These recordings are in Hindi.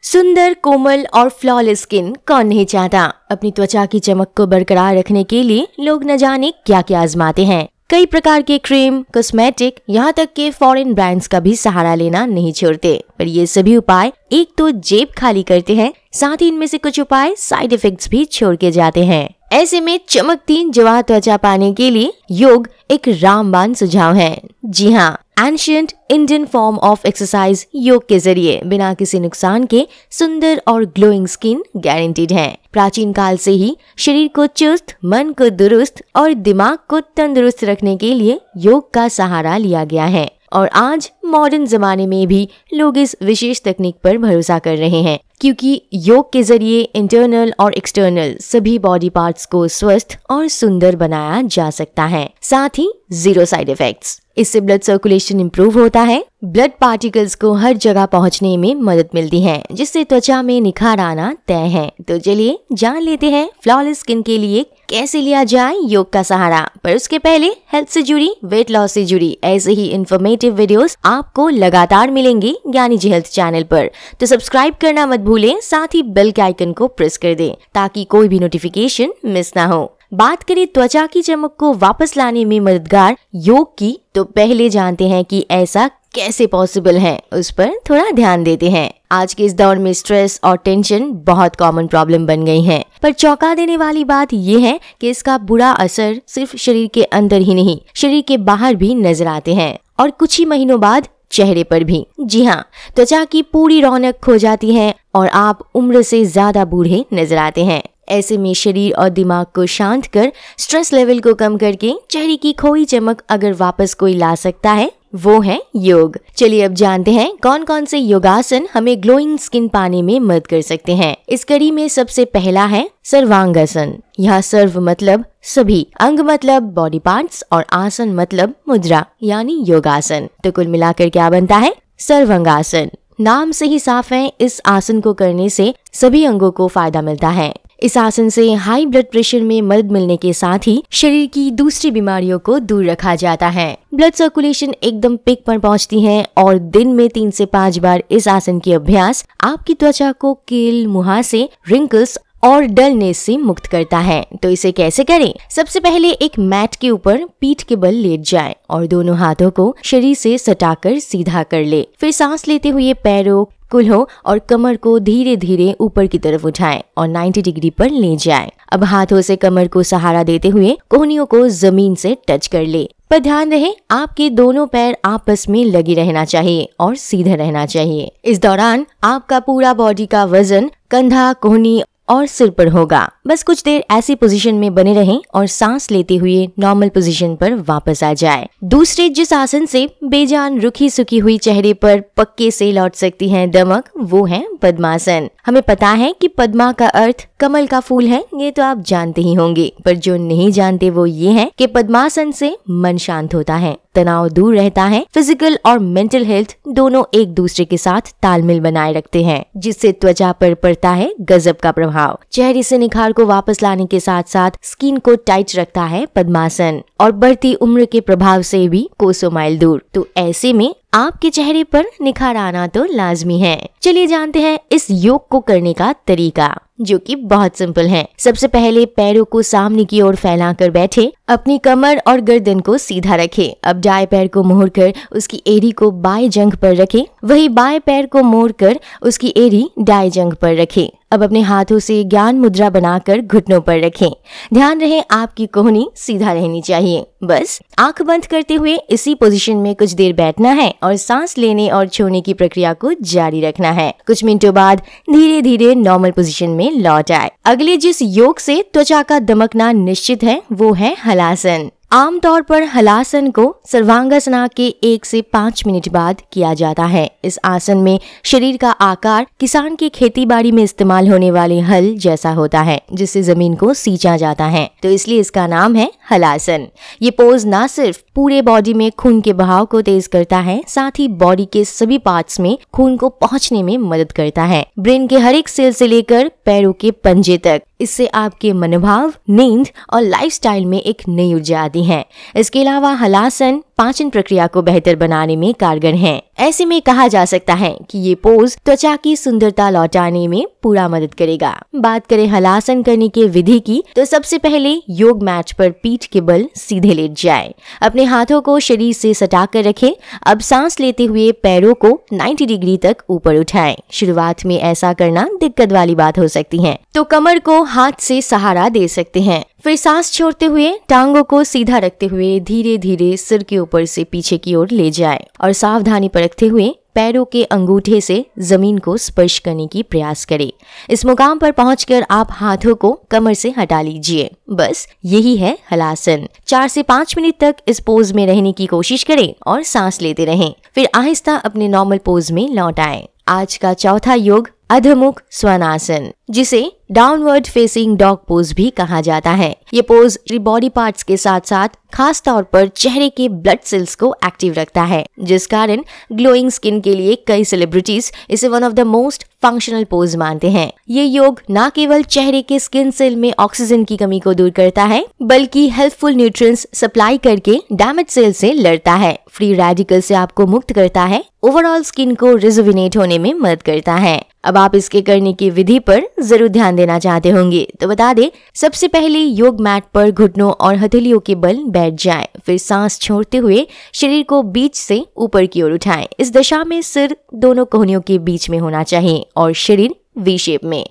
सुंदर, कोमल और फ्लॉलेस स्किन कौन नहीं चाहता। अपनी त्वचा की चमक को बरकरार रखने के लिए लोग न जाने क्या क्या आजमाते हैं। कई प्रकार के क्रीम, कॉस्मेटिक, यहाँ तक के फॉरेन ब्रांड्स का भी सहारा लेना नहीं छोड़ते। पर ये सभी उपाय एक तो जेब खाली करते हैं, साथ ही इनमें से कुछ उपाय साइड इफेक्ट्स भी छोड़ के जाते हैं। ऐसे में चमकती जवां त्वचा पाने के लिए योग एक रामबाण सुझाव है। जी हाँ, ancient Indian form of exercise योग के जरिए बिना किसी नुकसान के सुंदर और ग्लोइंग स्किन गारंटीड है। प्राचीन काल से ही शरीर को चुस्त, मन को दुरुस्त और दिमाग को तंदुरुस्त रखने के लिए योग का सहारा लिया गया है और आज मॉडर्न जमाने में भी लोग इस विशेष तकनीक पर भरोसा कर रहे हैं, क्योंकि योग के जरिए इंटरनल और एक्सटर्नल सभी बॉडी पार्ट्स को स्वस्थ और सुंदर बनाया जा सकता है, साथ ही जीरो साइड इफेक्ट्स। इससे ब्लड सर्कुलेशन इंप्रूव होता है, ब्लड पार्टिकल्स को हर जगह पहुंचने में मदद मिलती है, जिससे त्वचा में निखार आना तय है। तो चलिए जान लेते हैं फ्लॉलेस स्किन के लिए कैसे लिया जाए योग का सहारा। पर उसके पहले हेल्थ से जुड़ी, वेट लॉस से जुड़ी ऐसे ही इंफॉर्मेटिव वीडियोस आपको लगातार मिलेंगे ज्ञानी जी हेल्थ चैनल पर। तो सब्सक्राइब करना मत भूलें, साथ ही बेल के आइकन को प्रेस कर दें ताकि कोई भी नोटिफिकेशन मिस ना हो। बात करें त्वचा की चमक को वापस लाने में मददगार योग की, तो पहले जानते हैं कि ऐसा कैसे पॉसिबल है, उस पर थोड़ा ध्यान देते हैं। आज के इस दौर में स्ट्रेस और टेंशन बहुत कॉमन प्रॉब्लम बन गई है, पर चौंका देने वाली बात ये है कि इसका बुरा असर सिर्फ शरीर के अंदर ही नहीं, शरीर के बाहर भी नजर आते हैं और कुछ ही महीनों बाद चेहरे पर भी। जी हाँ, त्वचा की पूरी रौनक खो जाती है और आप उम्र से ज्यादा बूढ़े नजर आते हैं। ऐसे में शरीर और दिमाग को शांत कर, स्ट्रेस लेवल को कम करके चेहरे की खोई चमक अगर वापस कोई ला सकता है, वो है योग। चलिए अब जानते हैं कौन कौन से योगासन हमें ग्लोइंग स्किन पाने में मदद कर सकते हैं। इस कड़ी में सबसे पहला है सर्वांगासन। यहाँ सर्व मतलब सभी, अंग मतलब बॉडी पार्ट्स और आसन मतलब मुद्रा यानी योगासन। तो कुल मिलाकर क्या बनता है? सर्वांगासन। नाम से ही साफ है, इस आसन को करने से सभी अंगों को फायदा मिलता है। इस आसन से हाई ब्लड प्रेशर में मदद मिलने के साथ ही शरीर की दूसरी बीमारियों को दूर रखा जाता है। ब्लड सर्कुलेशन एकदम पीक पर पहुंचती है और दिन में 3 से 5 बार इस आसन की अभ्यास आपकी त्वचा को कील, मुहासे, रिंकल्स और डलनेस से मुक्त करता है। तो इसे कैसे करें? सबसे पहले एक मैट के ऊपर पीठ के बल लेट जाएं और दोनों हाथों को शरीर से सटाकर सीधा कर ले। फिर सांस लेते हुए पैरों, कुल्हों और कमर को धीरे धीरे ऊपर की तरफ उठाएं और 90 डिग्री पर ले जाएं। अब हाथों से कमर को सहारा देते हुए कोहनियों को जमीन से टच कर ले। पर ध्यान रहे, आपके दोनों पैर आपस में लगे रहना चाहिए और सीधे रहना चाहिए। इस दौरान आपका पूरा बॉडी का वजन कंधा, कोहनी और सिर पर होगा। बस कुछ देर ऐसी पोजीशन में बने रहें और सांस लेते हुए नॉर्मल पोजीशन पर वापस आ जाए। दूसरे जिस आसन से बेजान रुखी सुखी हुई चेहरे पर पक्के से लौट सकती है दमक, वो है पद्मासन। हमें पता है कि पद्मा का अर्थ कमल का फूल है, ये तो आप जानते ही होंगे, पर जो नहीं जानते वो ये है कि पद्मासन से मन शांत होता है, तनाव दूर रहता है, फिजिकल और मेंटल हेल्थ दोनों एक दूसरे के साथ तालमेल बनाए रखते हैं, जिससे त्वचा पर पड़ता है गजब का प्रभाव। चेहरे से निखार को वापस लाने के साथ साथ स्किन को टाइट रखता है पद्मासन और बढ़ती उम्र के प्रभाव से भी कोसों माइल दूर। तो ऐसे में आपके चेहरे पर निखार आना तो लाजमी है। चलिए जानते हैं इस योग को करने का तरीका, जो कि बहुत सिंपल है। सबसे पहले पैरों को सामने की ओर फैलाकर बैठे, अपनी कमर और गर्दन को सीधा रखें। अब दाएं पैर को मोड़कर उसकी एड़ी को बाएं जंघ पर रखें, वही बाएं पैर को मोड़कर उसकी एड़ी दाएं जंघ पर रखें। अब अपने हाथों से ज्ञान मुद्रा बनाकर घुटनों पर रखें। ध्यान रहे आपकी कोहनी सीधा रहनी चाहिए। बस आंख बंद करते हुए इसी पोजीशन में कुछ देर बैठना है और सांस लेने और छोड़ने की प्रक्रिया को जारी रखना है। कुछ मिनटों बाद धीरे धीरे नॉर्मल पोजीशन में लौट आए। अगले जिस योग से त्वचा का दमकना निश्चित है, वो है हलासन। आमतौर पर हलासन को सर्वांगासना के 1 से 5 मिनट बाद किया जाता है। इस आसन में शरीर का आकार किसान के खेती बाड़ी में इस्तेमाल होने वाले हल जैसा होता है, जिससे जमीन को सींचा जाता है, तो इसलिए इसका नाम है हलासन। ये पोज ना सिर्फ पूरे बॉडी में खून के बहाव को तेज करता है, साथ ही बॉडी के सभी पार्ट्स में खून को पहुंचने में मदद करता है, ब्रेन के हर एक सेल से लेकर पैरों के पंजे तक। इससे आपके मनोभाव, नींद और लाइफस्टाइल में एक नई ऊर्जा आती करती हैं। इसके अलावा हलासन पाचन प्रक्रिया को बेहतर बनाने में कारगर हैं। ऐसे में कहा जा सकता है कि ये पोज त्वचा की सुंदरता लौटाने में पूरा मदद करेगा। बात करें हलासन करने की विधि की, तो सबसे पहले योग मैट पर पीठ के बल सीधे लेट जाए। अपने हाथों को शरीर से सटा कर रखें। अब सांस लेते हुए पैरों को 90 डिग्री तक ऊपर उठाएं। शुरुआत में ऐसा करना दिक्कत वाली बात हो सकती है, तो कमर को हाथ से सहारा दे सकते हैं। फिर सांस छोड़ते हुए टांगों को सीधा रखते हुए धीरे धीरे सिर के ऊपर से पीछे की ओर ले जाएं और सावधानी परखते हुए पैरों के अंगूठे से जमीन को स्पर्श करने की प्रयास करें। इस मुकाम पर पहुंचकर आप हाथों को कमर से हटा लीजिए। बस यही है हलासन। 4 से 5 मिनट तक इस पोज में रहने की कोशिश करें और सांस लेते रहें। फिर आहिस्ता अपने नॉर्मल पोज में लौट आएं। आज का चौथा योग अधमुख स्वानासन, जिसे डाउनवर्ड फेसिंग डॉग पोज भी कहा जाता है। ये पोज बॉडी पार्ट्स के साथ साथ खास तौर पर चेहरे के ब्लड सेल्स को एक्टिव रखता है, जिस कारण ग्लोइंग स्किन के लिए कई सेलिब्रिटीज इसे one of the most functional pose मानते हैं। ये योग न केवल चेहरे के स्किन सेल में ऑक्सीजन की कमी को दूर करता है, बल्कि हेल्पफुल न्यूट्रिएंट्स सप्लाई करके डैमेज सेल से लड़ता है, फ्री रेडिकल से आपको मुक्त करता है, ओवरऑल स्किन को रिजुविनेट होने में मदद करता है। अब आप इसके करने की विधि पर जरूर ध्यान देना चाहते होंगे, तो बता दें, सबसे पहले योग मैट पर घुटनों और हथेलियों के बल बैठ जाएं। फिर सांस छोड़ते हुए शरीर को बीच से ऊपर की ओर उठाएं। इस दशा में सिर दोनों कोहनियों के बीच में होना चाहिए और शरीर वी शेप में।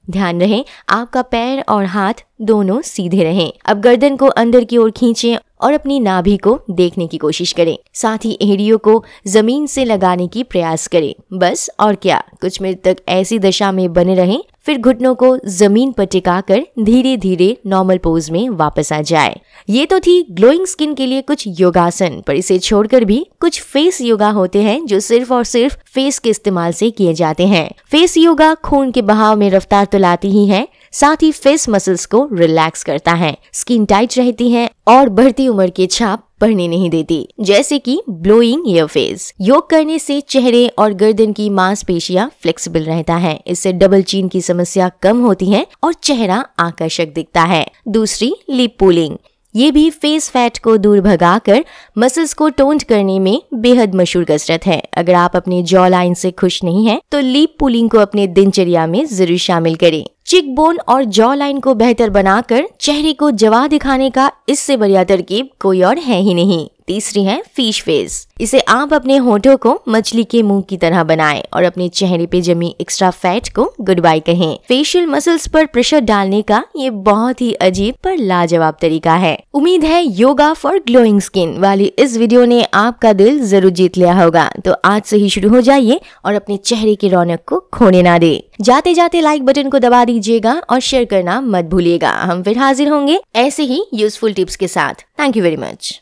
ध्यान रहे आपका पैर और हाथ दोनों सीधे रहें। अब गर्दन को अंदर की ओर खींचें और अपनी नाभि को देखने की कोशिश करें। साथ ही एड़ियों को जमीन से लगाने की प्रयास करें। बस और क्या, कुछ मिनट तक ऐसी दशा में बने रहें। फिर घुटनों को जमीन पर टिकाकर धीरे धीरे नॉर्मल पोज में वापस आ जाए। ये तो थी ग्लोइंग स्किन के लिए कुछ योगासन, पर इसे छोड़कर भी कुछ फेस योगा होते हैं जो सिर्फ और सिर्फ फेस के इस्तेमाल से किए जाते हैं। फेस योगा खून के बहाव में रफ्तार तो लाती ही है, साथ ही फेस मसल्स को रिलैक्स करता है, स्किन टाइट रहती है और बढ़ती उम्र के छाप पड़ने नहीं देती, जैसे कि ब्लोइंग योर फेस। योग करने से चेहरे और गर्दन की मांसपेशियां फ्लेक्सिबल रहता है। इससे डबल चिन की समस्या कम होती है और चेहरा आकर्षक दिखता है। दूसरी, लिप पुलिंग। ये भी फेस फैट को दूर भगाकर मसल्स को टोन्ड करने में बेहद मशहूर कसरत है। अगर आप अपने जॉ लाइन से खुश नहीं हैं, तो लिप पुलिंग को अपने दिनचर्या में जरूर शामिल करें। चिक बोन और जॉ लाइन को बेहतर बनाकर चेहरे को जवा दिखाने का इससे बढ़िया तरकीब कोई और है ही नहीं। तीसरी है फिश फेस। इसे आप अपने होठों को मछली के मुंह की तरह बनाएं और अपने चेहरे पे जमी एक्स्ट्रा फैट को गुड बाय कहें। फेशियल मसल्स पर प्रेशर डालने का ये बहुत ही अजीब पर लाजवाब तरीका है। उम्मीद है योगा फॉर ग्लोइंग स्किन वाली इस वीडियो ने आपका दिल जरूर जीत लिया होगा। तो आज से ही शुरू हो जाइए और अपने चेहरे की रौनक को खोने ना दे। जाते जाते लाइक बटन को दबा दीजिएगा और शेयर करना मत भूलिएगा। हम फिर हाजिर होंगे ऐसे ही यूजफुल टिप्स के साथ। Thank you very much.